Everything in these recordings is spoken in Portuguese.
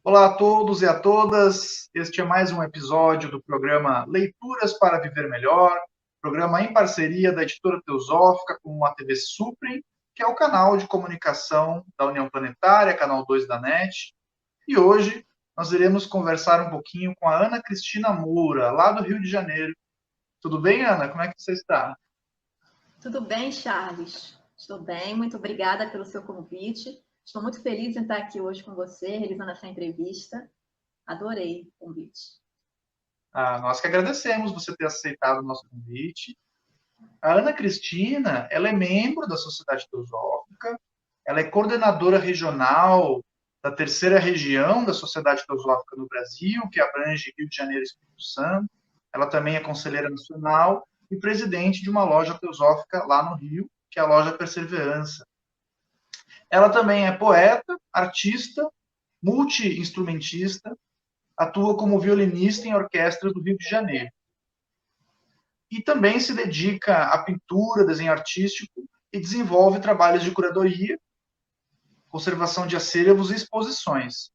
Olá a todos e a todas. Este é mais um episódio do programa Leituras para Viver Melhor, programa em parceria da Editora Teosófica com a TV Suprem, que é o canal de comunicação da União Planetária, canal 2 da NET. E hoje nós iremos conversar um pouquinho com a Ana Cristina Moura, lá do Rio de Janeiro. Tudo bem, Ana? Como é que você está? Tudo bem, Charles? Estou bem, muito obrigada pelo seu convite. Estou muito feliz em estar aqui hoje com você, realizando essa entrevista. Adorei o convite. Nós que agradecemos você ter aceitado o nosso convite. A Ana Cristina, ela é membro da Sociedade Teosófica, ela é coordenadora regional da terceira região da Sociedade Teosófica no Brasil, que abrange Rio de Janeiro e Espírito Santo. Ela também é conselheira nacional e presidente de uma loja teosófica lá no Rio, que é a loja Perseverança. Ela também é poeta, artista, multi-instrumentista, atua como violinista em orquestras do Rio de Janeiro. E também se dedica à pintura, desenho artístico e desenvolve trabalhos de curadoria, conservação de acervos e exposições.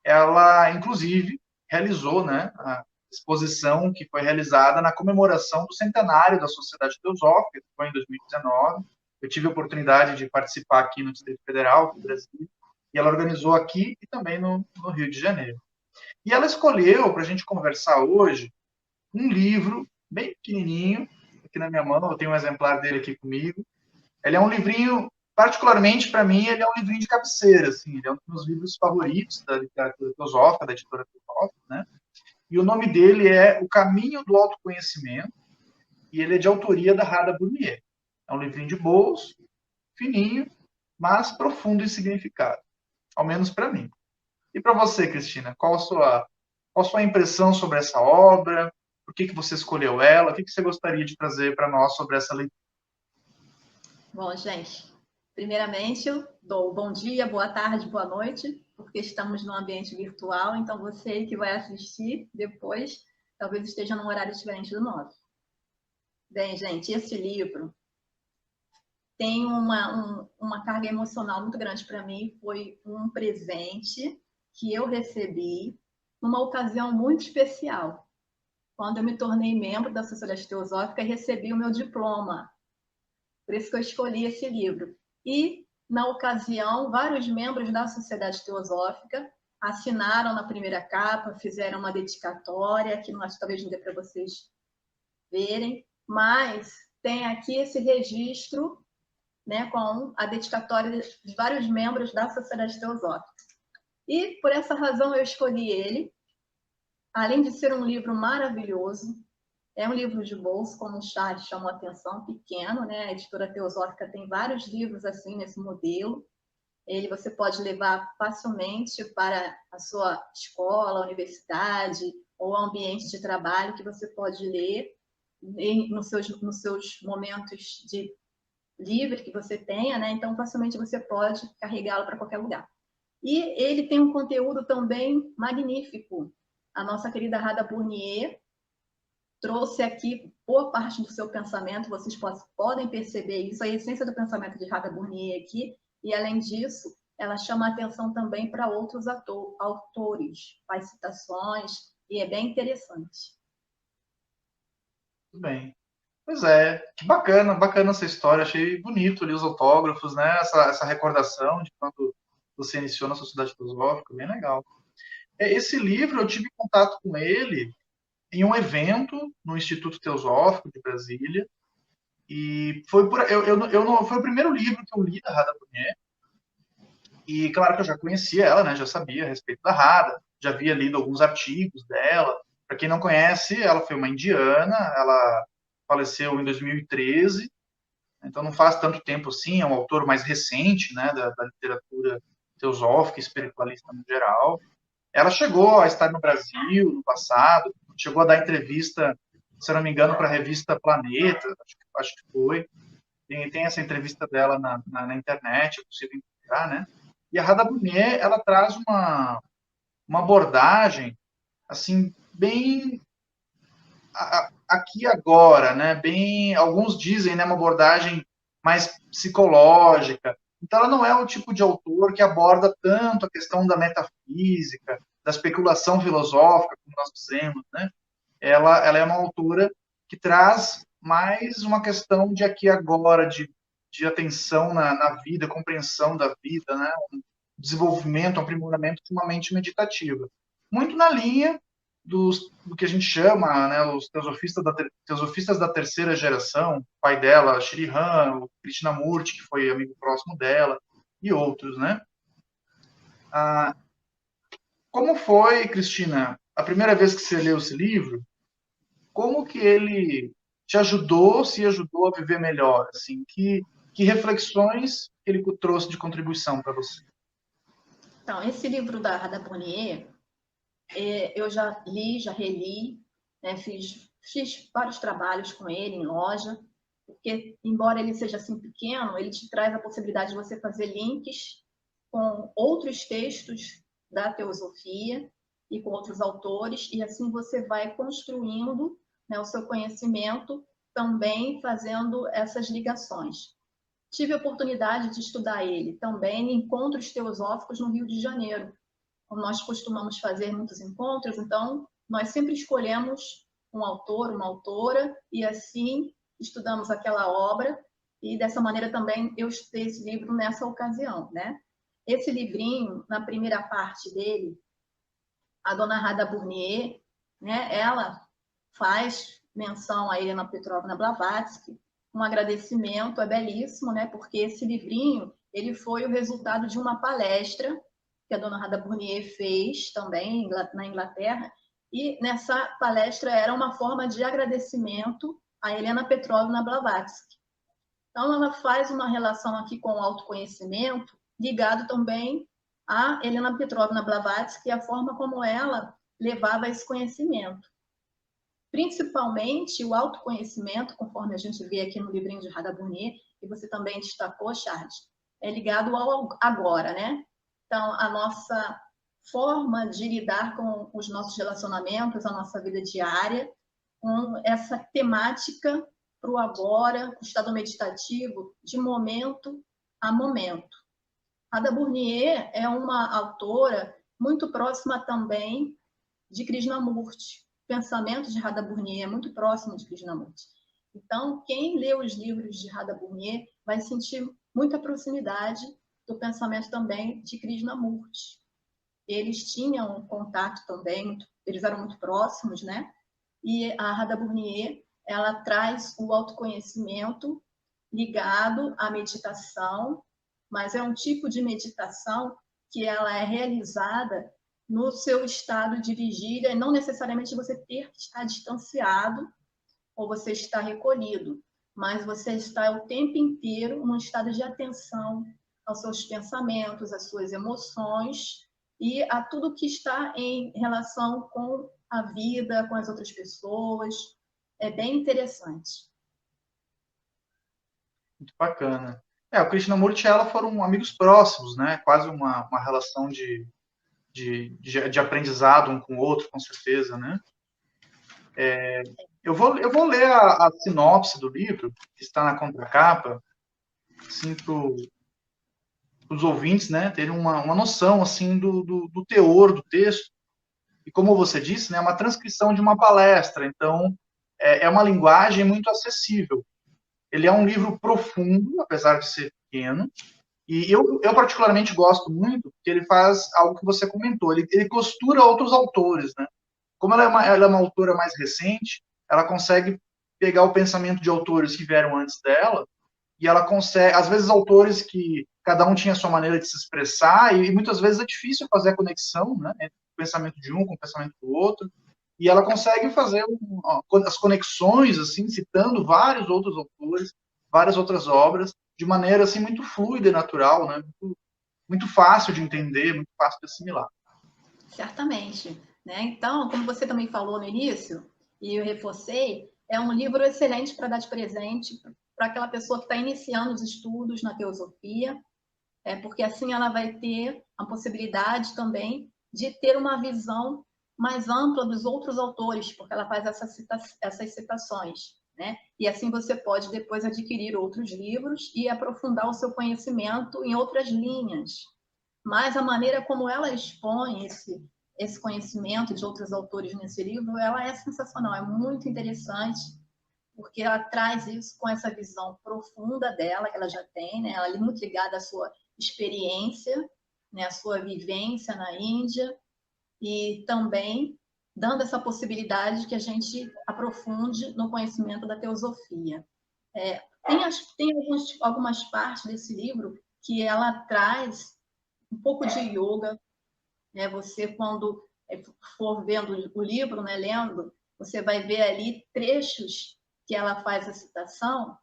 Ela, inclusive, realizou, a exposição que foi realizada na comemoração do centenário da Sociedade Teosófica, que foi em 2019. Eu tive a oportunidade de participar aqui no Distrito Federal, no Brasil, e ela organizou aqui e também no Rio de Janeiro. E ela escolheu, para a gente conversar hoje, um livro bem pequenininho, aqui na minha mão, eu tenho um exemplar dele aqui comigo. Ele é um livrinho, particularmente para mim, ele é um livrinho de cabeceira, assim, ele é um dos meus livros favoritos da literatura teosófica, da editora teosófica, né? E o nome dele é O Caminho do Autoconhecimento, e ele é de autoria da Rada Burnier. É um livrinho de bolso, fininho, mas profundo em significado, ao menos para mim. E para você, Cristina, qual a sua impressão sobre essa obra? Por que você escolheu ela? O que você gostaria de trazer para nós sobre essa leitura? Bom, gente, primeiramente eu dou bom dia, boa tarde, boa noite, porque estamos num ambiente virtual, então você que vai assistir depois talvez esteja num horário diferente do nosso. Bem, gente, esse livro tem uma carga emocional muito grande para mim. Foi um presente que eu recebi numa ocasião muito especial, quando eu me tornei membro da Sociedade Teosófica e recebi o meu diploma. Por isso que eu escolhi esse livro. E, na ocasião, vários membros da Sociedade Teosófica assinaram na primeira capa, fizeram uma dedicatória, que nós talvez não dê para vocês verem, mas tem aqui esse registro, né, com a dedicatória de vários membros da Sociedade Teosófica. E, por essa razão, eu escolhi ele. Além de ser um livro maravilhoso, é um livro de bolso, como o Charles chamou a atenção, pequeno, né? A editora Teosófica tem vários livros assim nesse modelo. Ele você pode levar facilmente para a sua escola, universidade ou ambiente de trabalho, que você pode ler nos seus momentos de livre que você tenha, né? Então, facilmente você pode carregá-lo para qualquer lugar. E ele tem um conteúdo também magnífico. A nossa querida Rada Burnier trouxe aqui boa parte do seu pensamento, vocês podem perceber isso, a essência do pensamento de Rada Burnier aqui, e além disso, ela chama a atenção também para outros autores, faz citações, e é bem interessante. Tudo bem. Pois é, que bacana, bacana essa história. Achei bonito ali os autógrafos, né? Essa recordação de quando você iniciou na Sociedade Teosófica, bem legal. Esse livro eu tive contato com ele em um evento no Instituto Teosófico de Brasília. E foi eu não, foi o primeiro livro que eu li da Rada Brunier. E claro que eu já conhecia ela, né? Já sabia a respeito da Rada, já havia lido alguns artigos dela. Para quem não conhece, ela foi uma indiana, ela faleceu em 2013, então não faz tanto tempo assim, é um autor mais recente, né, da literatura teosófica e espiritualista no geral. Ela chegou a estar no Brasil no passado, chegou a dar entrevista, se eu não me engano, para a revista Planeta, acho que foi. Tem essa entrevista dela na internet, é possível encontrar, né? E a Rada Brunier, ela traz uma abordagem, assim, bem aqui agora, né? Bem, alguns dizem, né, uma abordagem mais psicológica. Então, ela não é o tipo de autor que aborda tanto a questão da metafísica, da especulação filosófica, como nós dizemos, né? Ela é uma autora que traz mais uma questão de aqui e agora, de atenção na vida, compreensão da vida, né? Um desenvolvimento, um aprimoramento de uma mente meditativa. Muito na linha do que a gente chama, né, os teosofistas da terceira geração, o pai dela, Shri Ram, o Krishnamurti, que foi amigo próximo dela, e outros, né? Como foi, Cristina, a primeira vez que você leu esse livro? Como que ele te ajudou, se ajudou a viver melhor? Assim, que reflexões ele trouxe de contribuição para você? Então, esse livro da Radha Bonnier, eu já li, já reli, né, fiz vários trabalhos com ele em loja, porque, embora ele seja assim pequeno, ele te traz a possibilidade de você fazer links com outros textos da teosofia e com outros autores, e assim você vai construindo, né, o seu conhecimento, também fazendo essas ligações. Tive a oportunidade de estudar ele também em encontros teosóficos no Rio de Janeiro. Como nós costumamos fazer muitos encontros, então nós sempre escolhemos um autor, uma autora, e assim estudamos aquela obra, e dessa maneira também eu estudei esse livro nessa ocasião, né? Esse livrinho, na primeira parte dele, a dona Radha Bonnier, né, ela faz menção a Helena Petrovna Blavatsky, um agradecimento, é belíssimo, né, porque esse livrinho ele foi o resultado de uma palestra que a dona Radha Bonnier fez também na Inglaterra, e nessa palestra era uma forma de agradecimento a Helena Petrovna Blavatsky. Então, ela faz uma relação aqui com o autoconhecimento, ligado também a Helena Petrovna Blavatsky e a forma como ela levava esse conhecimento. Principalmente o autoconhecimento, conforme a gente vê aqui no livrinho de Radha Bonnier, e você também destacou, Charles, é ligado ao agora, né? Então, a nossa forma de lidar com os nossos relacionamentos, a nossa vida diária, com essa temática para o agora, o estado meditativo, de momento a momento. Radha Bonnier é uma autora muito próxima também de Krishnamurti. O pensamento de Radha Bonnier é muito próximo de Krishnamurti. Então, quem lê os livros de Radha Bonnier vai sentir muita proximidade do pensamento também de Krishnamurti. Eles tinham um contato também, eles eram muito próximos, né? E a Radha Bonnier, ela traz o autoconhecimento ligado à meditação, mas é um tipo de meditação que ela é realizada no seu estado de vigília, e não necessariamente você ter que estar distanciado ou você estar recolhido, mas você está o tempo inteiro num estado de atenção aos seus pensamentos, às suas emoções e a tudo que está em relação com a vida, com as outras pessoas. É bem interessante. Muito bacana. O Krishnamurti e ela foram amigos próximos, né? Quase uma relação de aprendizado um com o outro, com certeza, né? Eu vou ler a sinopse do livro, que está na contracapa, assim, para os ouvintes, né, terem uma noção, assim, do teor do texto. E como você disse, né, é uma transcrição de uma palestra, então é uma linguagem muito acessível. Ele é um livro profundo, apesar de ser pequeno, e eu particularmente gosto muito, porque ele faz algo que você comentou, ele costura outros autores, né? Como ela é uma autora mais recente, ela consegue pegar o pensamento de autores que vieram antes dela, e ela consegue, às vezes, autores que cada um tinha a sua maneira de se expressar, e muitas vezes é difícil fazer a conexão, né, entre o pensamento de um com o pensamento do outro, e ela consegue fazer as conexões, assim, citando vários outros autores, várias outras obras, de maneira, assim, muito fluida e natural, né, muito fácil de entender, muito fácil de assimilar. Certamente, né? Então, como você também falou no início, e eu reforcei, é um livro excelente para dar de presente para aquela pessoa que está iniciando os estudos na teosofia, porque assim ela vai ter a possibilidade também de ter uma visão mais ampla dos outros autores, porque ela faz essas citações, né? E assim você pode depois adquirir outros livros e aprofundar o seu conhecimento em outras linhas. Mas a maneira como ela expõe esse conhecimento de outros autores nesse livro, ela é sensacional, é muito interessante, porque ela traz isso com essa visão profunda dela, que ela já tem, né? Ela é muito ligada à sua experiência, né? À sua vivência na Índia, e também dando essa possibilidade de que a gente aprofunde no conhecimento da teosofia. Tem algumas partes desse livro que ela traz um pouco de yoga, né? Você, quando for vendo o livro, né, lendo, você vai ver ali trechos que ela faz a citação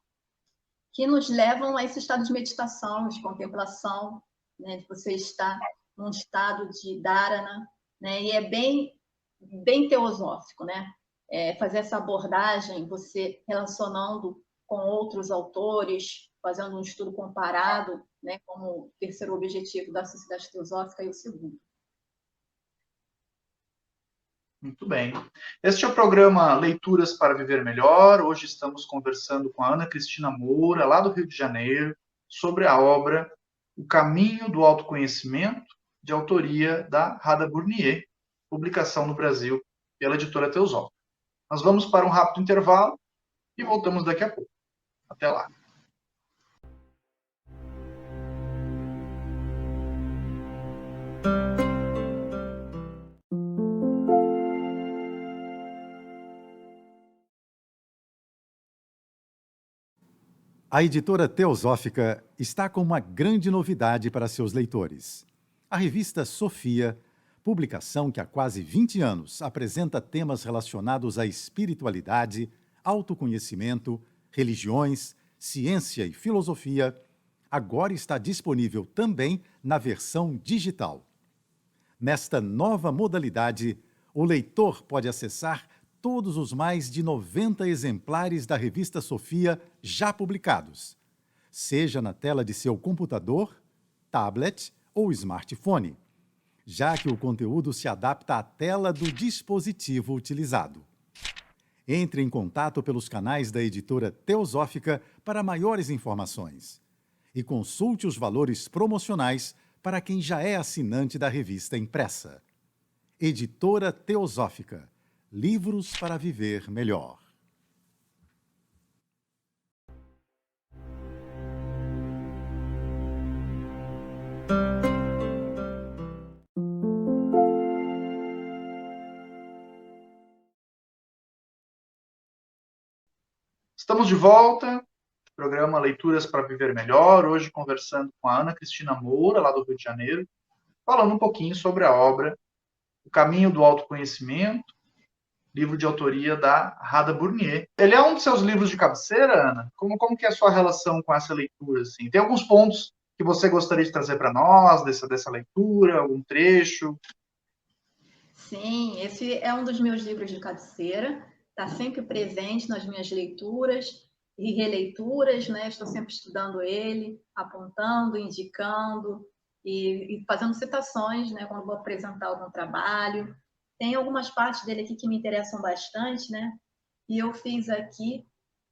que nos levam a esse estado de meditação, de contemplação, né, de você estar num estado de dharana, né, e é bem teosófico, né? Fazer essa abordagem, você relacionando com outros autores, fazendo um estudo comparado, né, como o terceiro objetivo da Sociedade Teosófica e o segundo. Muito bem. Este é o programa Leituras para Viver Melhor. Hoje estamos conversando com a Ana Cristina Moura, lá do Rio de Janeiro, sobre a obra O Caminho do Autoconhecimento, de autoria da Radha Burnier, publicação no Brasil pela editora Teosófica. Nós vamos para um rápido intervalo e voltamos daqui a pouco. Até lá. A editora Teosófica está com uma grande novidade para seus leitores. A revista Sofia, publicação que há quase 20 anos apresenta temas relacionados à espiritualidade, autoconhecimento, religiões, ciência e filosofia, agora está disponível também na versão digital. Nesta nova modalidade, o leitor pode acessar todos os mais de 90 exemplares da revista Sofia já publicados, seja na tela de seu computador, tablet ou smartphone, já que o conteúdo se adapta à tela do dispositivo utilizado. Entre em contato pelos canais da editora Teosófica para maiores informações e consulte os valores promocionais para quem já é assinante da revista impressa. Editora Teosófica. Livros para viver melhor. Estamos de volta. Programa Leituras para Viver Melhor. Hoje conversando com a Ana Cristina Moura, lá do Rio de Janeiro, falando um pouquinho sobre a obra O Caminho do Autoconhecimento, livro de autoria da Radha Burnier. Ele é um dos seus livros de cabeceira, Ana? Como que é a sua relação com essa leitura? Assim? Tem alguns pontos que você gostaria de trazer para nós, dessa leitura, algum trecho? Sim, esse é um dos meus livros de cabeceira, está sempre presente nas minhas leituras e releituras, né? Estou sempre estudando ele, apontando, indicando e fazendo citações, né? Quando vou apresentar algum trabalho. Tem algumas partes dele aqui que me interessam bastante, né? E eu fiz aqui,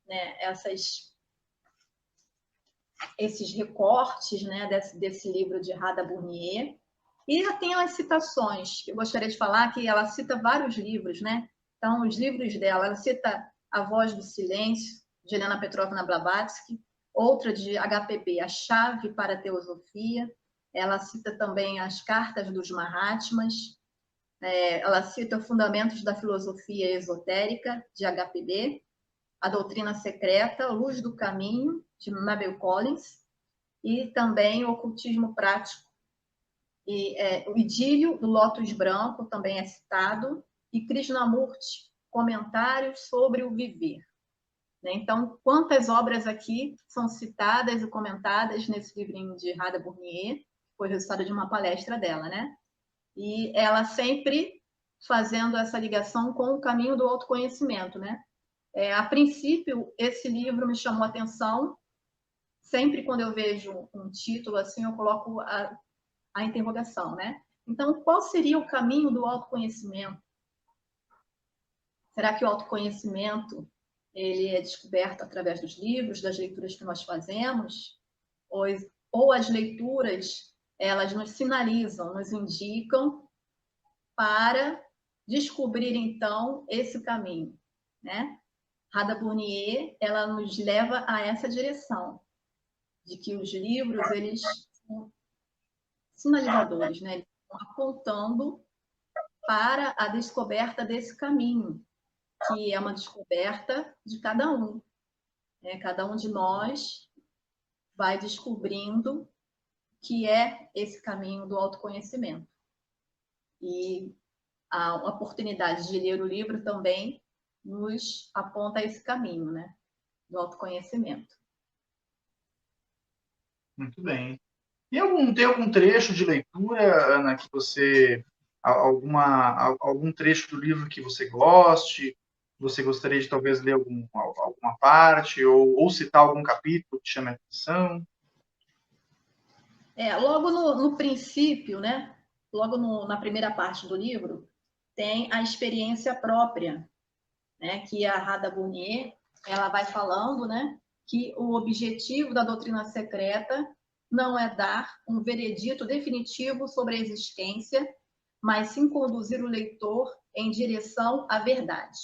né, esses recortes, né, desse livro de Radha Burnier. E tem as citações, que eu gostaria de falar, que ela cita vários livros, né? Então, os livros dela, ela cita A Voz do Silêncio, de Helena Petrovna Blavatsky, outra de HPB, A Chave para a Teosofia. Ela cita também as Cartas dos Mahatmas. Ela cita Fundamentos da Filosofia Esotérica, de HPB. A Doutrina Secreta, Luz do Caminho, de Mabel Collins. E também O Ocultismo Prático, o Idílio do Lótus Branco também é citado, e Krishnamurti, Comentários sobre o Viver. Então, quantas obras aqui são citadas e comentadas nesse livrinho de Radha Burnier, que foi resultado de uma palestra dela, né? E ela sempre fazendo essa ligação com o caminho do autoconhecimento, né? A princípio, esse livro me chamou a atenção. Sempre quando eu vejo um título assim, eu coloco a interrogação, né? Então, qual seria o caminho do autoconhecimento? Será que o autoconhecimento ele é descoberto através dos livros, das leituras que nós fazemos? Ou as leituras, elas nos sinalizam, nos indicam para descobrir, então, esse caminho, né? Radha Burnier, ela nos leva a essa direção, de que os livros, eles são sinalizadores, né? Eles estão apontando para a descoberta desse caminho, que é uma descoberta de cada um, né? Cada um de nós vai descobrindo que é esse caminho do autoconhecimento. E a oportunidade de ler o livro também nos aponta esse caminho, né? Do autoconhecimento. Muito bem. Tem algum trecho de leitura, Ana, que você... algum trecho do livro que você goste, você gostaria de talvez ler alguma parte, ou citar algum capítulo que chame a atenção? Logo no princípio, né? Logo na primeira parte do livro, tem a experiência própria, né? Que a Radha Burnier, ela vai falando, né? Que o objetivo da doutrina secreta não é dar um veredito definitivo sobre a existência, mas sim conduzir o leitor em direção à verdade.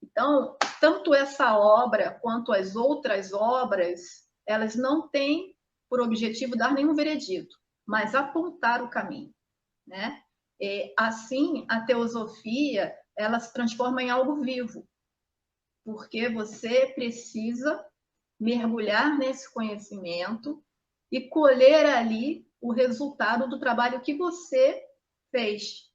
Então, tanto essa obra quanto as outras obras, elas não têm por objetivo dar nenhum veredito, mas apontar o caminho, né? Assim, a teosofia, ela se transforma em algo vivo, porque você precisa mergulhar nesse conhecimento e colher ali o resultado do trabalho que você fez.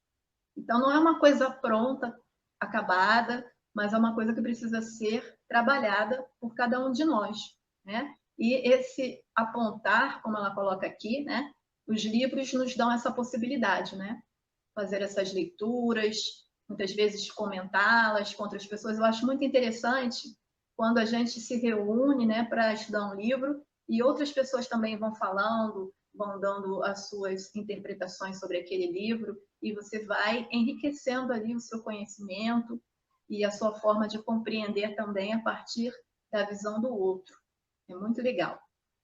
Então, não é uma coisa pronta, acabada, mas é uma coisa que precisa ser trabalhada por cada um de nós, né? E esse apontar, como ela coloca aqui, né? Os livros nos dão essa possibilidade, né? Fazer essas leituras, muitas vezes comentá-las com outras pessoas. Eu acho muito interessante quando a gente se reúne, né, para estudar um livro e outras pessoas também vão falando, vão dando as suas interpretações sobre aquele livro e você vai enriquecendo ali o seu conhecimento e a sua forma de compreender também a partir da visão do outro. É muito legal.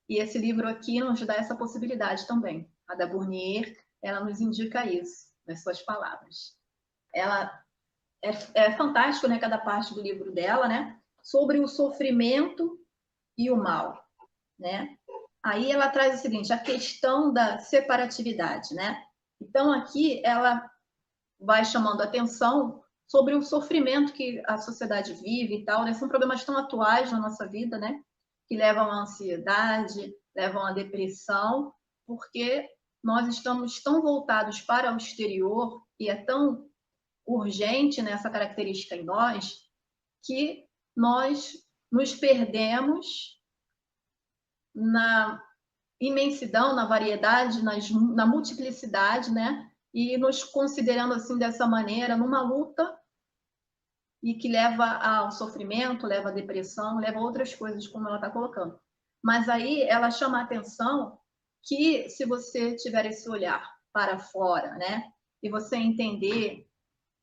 E esse livro aqui nos dá essa possibilidade também. A da Burnier, ela nos indica isso nas suas palavras. Ela é fantástico, né, cada parte do livro dela, né, sobre o sofrimento e o mal, né? Aí ela traz o seguinte, a questão da separatividade, né? Então aqui ela vai chamando atenção sobre o sofrimento que a sociedade vive e tal, né? São problemas tão atuais na nossa vida, né? Que levam à ansiedade, levam à depressão, porque nós estamos tão voltados para o exterior e é tão urgente nessa característica em nós que nós nos perdemos na imensidão, na variedade, na multiplicidade, né? E nos considerando assim dessa maneira, numa luta e que leva ao sofrimento, leva à depressão, leva a outras coisas, como ela está colocando. Mas aí ela chama a atenção que se você tiver esse olhar para fora, né? E você entender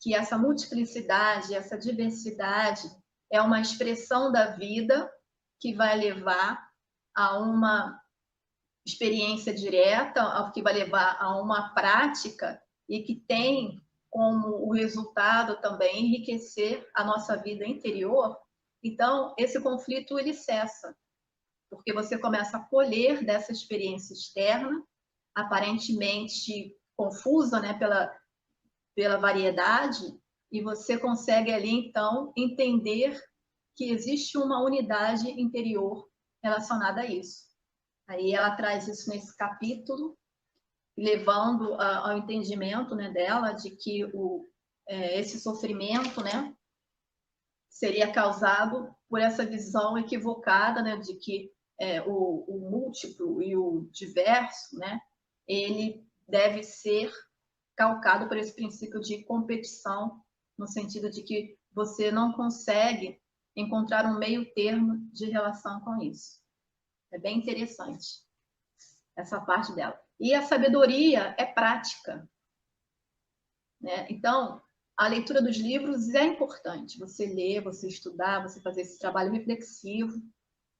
que essa multiplicidade, essa diversidade é uma expressão da vida que vai levar a uma experiência direta, que vai levar a uma prática e que tem como o resultado também enriquecer a nossa vida interior. Então, esse conflito ele cessa, porque você começa a colher dessa experiência externa, aparentemente confusa, né, pela variedade, e você consegue ali, então, entender que existe uma unidade interior relacionada a isso. Aí ela traz isso nesse capítulo, levando ao entendimento, né, dela de que esse sofrimento, né, seria causado por essa visão equivocada, né, de que o múltiplo e o diverso, né, ele deve ser calcado por esse princípio de competição, no sentido de que você não consegue encontrar um meio termo de relação com isso. É bem interessante essa parte dela. E a sabedoria é prática, né? Então, a leitura dos livros é importante. Você ler, você estudar, você fazer esse trabalho reflexivo,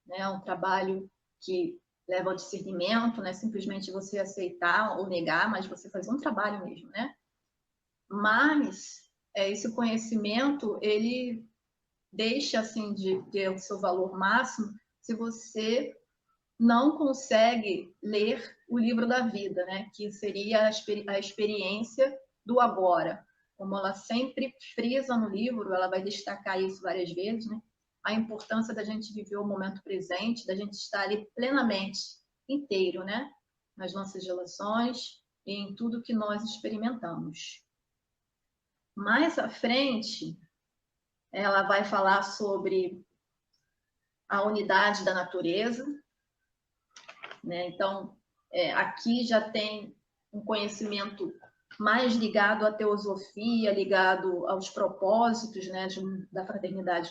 né? Um trabalho que leva ao discernimento, não é simplesmente você aceitar ou negar, mas você fazer um trabalho mesmo, né? mas esse conhecimento, ele deixa assim de ter o seu valor máximo se você não consegue ler o livro da vida, né? Que seria a experiência do agora. Como ela sempre frisa no livro, ela vai destacar isso várias vezes, né? A importância da gente viver o momento presente, da gente estar ali plenamente inteiro, né? Nas nossas relações e em tudo que nós experimentamos. Mais à frente, ela vai falar sobre a unidade da natureza, né? Então, aqui já tem um conhecimento mais ligado à teosofia, ligado aos propósitos, né, da fraternidade,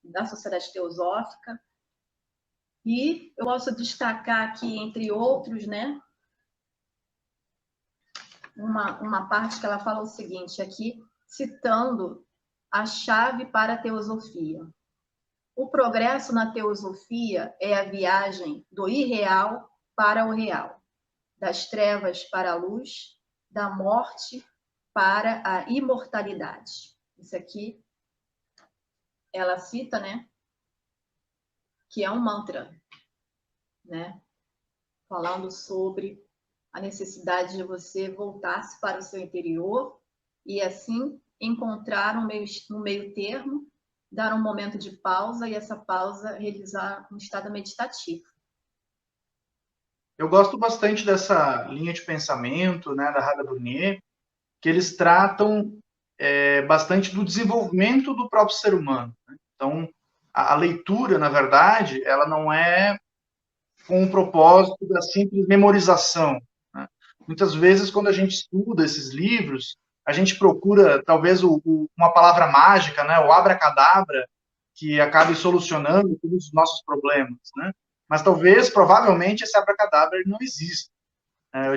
da sociedade teosófica. E eu posso destacar aqui, entre outros, né, uma parte que ela fala o seguinte, aqui, citando a chave para a teosofia. O progresso na teosofia é a viagem do irreal para o real, das trevas para a luz, da morte para a imortalidade. Isso aqui, ela cita, né, que é um mantra, né, falando sobre a necessidade de você voltar-se para o seu interior e, assim, encontrar um meio termo, dar um momento de pausa e essa pausa realizar um estado meditativo. Eu gosto bastante dessa linha de pensamento, né, da Radha Brunier, que eles tratam bastante do desenvolvimento do próprio ser humano. Né? Então, a leitura, na verdade, ela não é com o propósito da simples memorização. Né? Muitas vezes, quando a gente estuda esses livros, a gente procura, talvez, uma palavra mágica, né, o abracadabra, que acabe solucionando todos os nossos problemas. Né? Mas talvez, provavelmente, esse abracadabra não exista.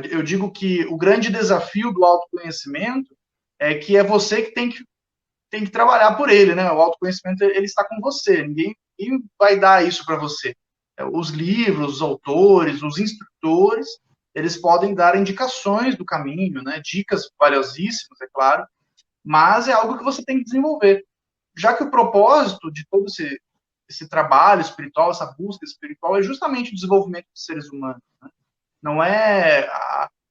Eu digo que o grande desafio do autoconhecimento é que é você que tem que trabalhar por ele, né? O autoconhecimento, ele está com você, ninguém vai dar isso para você. Os livros, os autores, os instrutores, eles podem dar indicações do caminho, né? Dicas valiosíssimas, é claro, mas é algo que você tem que desenvolver. Já que o propósito de todo esse trabalho espiritual, essa busca espiritual, é justamente o desenvolvimento dos seres humanos, né? Não é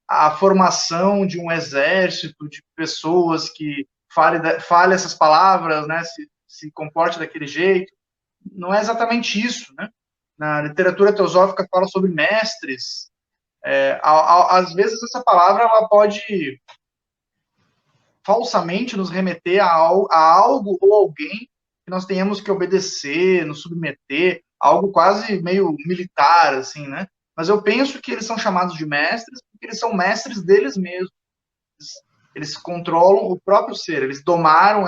a formação de um exército de pessoas que fale essas palavras, né, se comporte daquele jeito. Não é exatamente isso, né? Na literatura teosófica fala sobre mestres. Às vezes essa palavra ela pode falsamente nos remeter a algo ou alguém que nós tenhamos que obedecer, nos submeter, algo quase meio militar, assim, né? Mas eu penso que eles são chamados de mestres porque eles são mestres deles mesmos. Eles controlam o próprio ser, eles domaram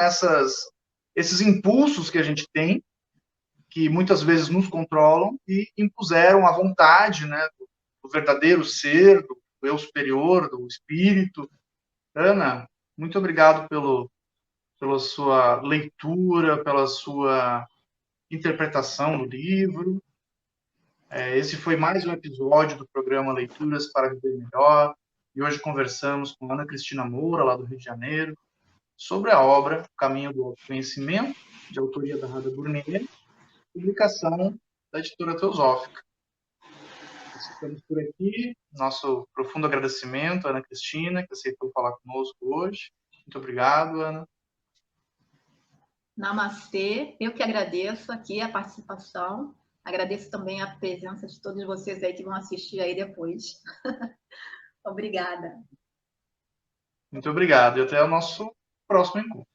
esses impulsos que a gente tem, que muitas vezes nos controlam, e impuseram a vontade, né, do verdadeiro ser, do eu superior, do espírito. Ana, muito obrigado pela sua leitura, pela sua interpretação do livro. Esse foi mais um episódio do programa Leituras para Viver Melhor, e hoje conversamos com Ana Cristina Moura, lá do Rio de Janeiro, sobre a obra O Caminho do Autoconhecimento, de autoria da Radha Brunier, publicação da editora Teosófica. Ficamos por aqui. Nosso profundo agradecimento à Ana Cristina, que aceitou falar conosco hoje. Muito obrigado, Ana. Namastê. Eu que agradeço aqui a participação. Agradeço também a presença de todos vocês aí que vão assistir aí depois. Obrigada. Muito obrigado e até o nosso próximo encontro.